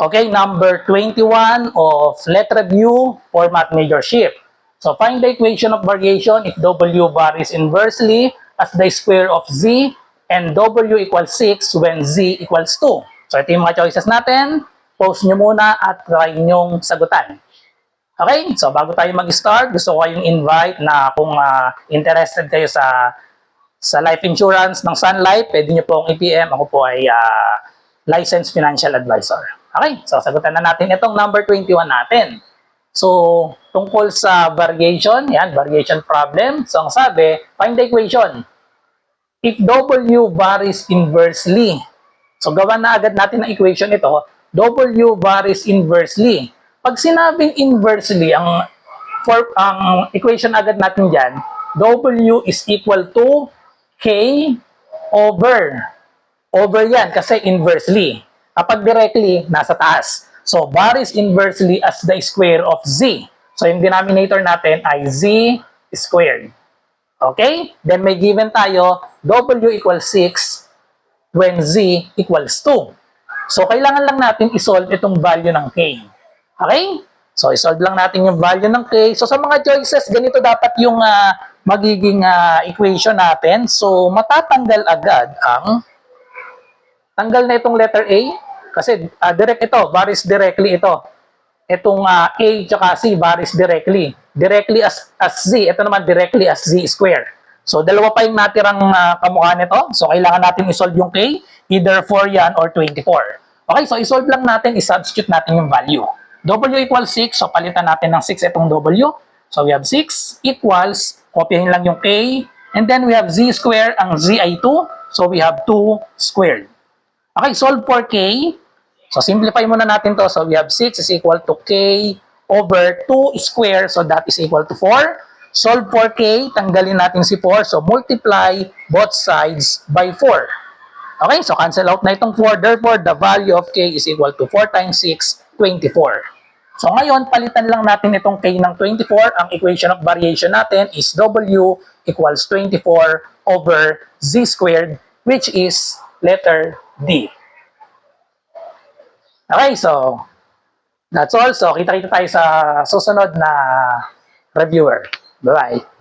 Okay, number 21 of letter review, format majorship. So find the equation of variation if W varies inversely as the square of Z and W equals 6 when Z equals 2. So ito yung mga choices natin. Pause nyo muna at try nyong sagutan. Okay, so bago tayo mag-start, gusto ko kayong invite na kung interested kayo sa life insurance ng Sun Life, pwede nyo po akong i-PM. Ako po ay licensed financial advisor. Okay, so sagutan na natin itong number 21 natin. So, tungkol sa variation, yan, variation problem. So, ang sabi, find the equation. If W varies inversely, so gawa na agad natin ang equation ito, W varies inversely. Pag sinabing inversely, ang equation agad natin dyan, W is equal to K over yan kasi inversely. Kapag directly, nasa taas. So, varies inversely as the square of Z. So, yung denominator natin ay Z squared. Okay? Then may given tayo, W equals 6 when Z equals 2. So, kailangan lang natin isolve itong value ng K. Okay? So, isolve lang natin yung value ng K. So, sa mga choices, ganito dapat yung magiging equation natin. So, matatanggal agad ang tanggal na itong letter A. Kasi direct ito, varies directly ito. Itong A tsaka C varies directly. Directly as Z. Ito naman directly as Z square. So, dalawa pa yung natirang kamukha nito. So, kailangan natin isolve yung K. Either 4 yan or 24. Okay, so isolve lang natin, isubstitute natin yung value. W equals 6, so palitan natin ng 6 itong W. So we have 6 equals, kopyahin lang yung K, and then we have Z squared, ang Z ay 2, so we have 2 squared. Okay, solve for K. So simplify muna natin to. So we have 6 is equal to K over 2 squared, so that is equal to 4. Solve for K, tanggalin natin si 4, so multiply both sides by 4. Okay, so cancel out na itong 4. Therefore, the value of K is equal to 4 times 6, 24. So ngayon, palitan lang natin itong K ng 24. Ang equation of variation natin is W equals 24 over Z squared, which is letter D. Okay, so that's all. So kita-kita tayo sa susunod na reviewer. Bye-bye.